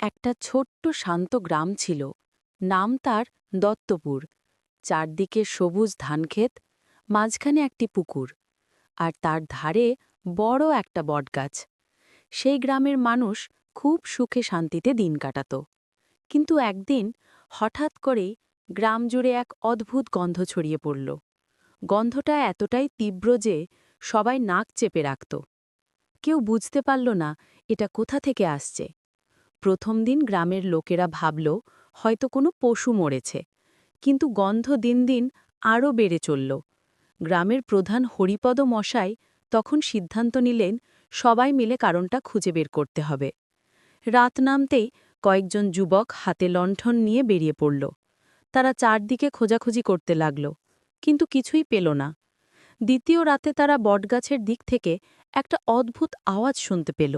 একটা ছোট্ট শান্ত গ্রাম ছিল। নাম তার দত্তপুর। চারদিকে সবুজ ধানক্ষেত, মাঝখানে একটি পুকুর, আর তার ধারে বড় একটা বটগাছ। সেই গ্রামের মানুষ খুব সুখে শান্তিতে দিন কাটাত। কিন্তু একদিন হঠাৎ করেই গ্রাম জুড়ে এক অদ্ভুত গন্ধ ছড়িয়ে পড়ল। গন্ধটা এতটাই তীব্র যে সবাই নাক চেপে রাখত। কেউ বুঝতে পারল না এটা কোথা থেকে আসছে। প্রথম দিন গ্রামের লোকেরা ভাবল হয়তো কোনো পশু মরেছে, কিন্তু গন্ধ দিন দিন আরও বেড়ে চলল। গ্রামের প্রধান হরিপদ মশাই তখন সিদ্ধান্ত নিলেন সবাই মিলে কারণটা খুঁজে বের করতে হবে। রাত নামতেই কয়েকজন যুবক হাতে লণ্ঠন নিয়ে বেরিয়ে পড়ল। তারা চারদিকে খোঁজাখুঁজি করতে লাগল, কিন্তু কিছুই পেল না। দ্বিতীয় রাতে তারা বটগাছের দিক থেকে একটা অদ্ভুত আওয়াজ শুনতে পেল।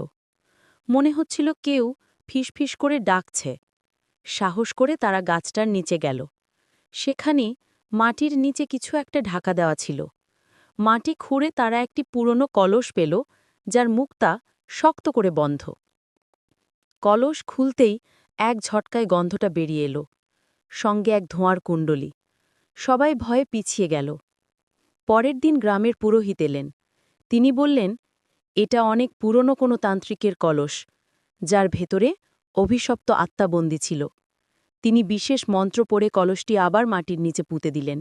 মনে হচ্ছিল কেউ ফিসফিস করে ডাকছে। সাহস করে তারা গাছটার নিচে গেল। সেখানে মাটির নিচে কিছু একটা ঢাকা দেওয়া ছিল। মাটি খুঁড়ে তারা একটি পুরনো কলস পেল, যার মুখটা শক্ত করে বন্ধ। কলস খুলতেই এক ঝটকায় গন্ধটা বেরিয়ে এলো, সঙ্গে এক ধোঁয়ার কুণ্ডলী। সবাই ভয়ে পিছিয়ে গেল। পরের দিন গ্রামের পুরোহিত এলেন। তিনি বললেন, এটা অনেক পুরনো কোনো তান্ত্রিকের কলস, যার ভেতরে অভিশপ্ত আত্মাবন্দী ছিল। তিনি বিশেষ মন্ত্র পড়ে কলসটি আবার মাটির নিচে পুঁতে দিলেন।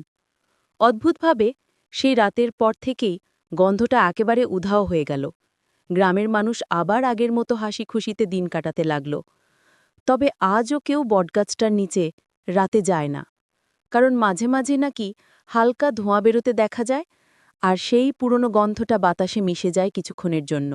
অদ্ভুতভাবে সেই রাতের পর থেকেই গন্ধটা একেবারে উধাও হয়ে গেল। গ্রামের মানুষ আবার আগের মতো হাসি খুশিতে দিন কাটাতে লাগল। তবে আজও কেউ বটগাছটার নিচে রাতে যায় না, কারণ মাঝে মাঝে নাকি হালকা ধোঁয়া বেরোতে দেখা যায়, আর সেই পুরনো গন্ধটা বাতাসে মিশে যায় কিছুক্ষণের জন্য।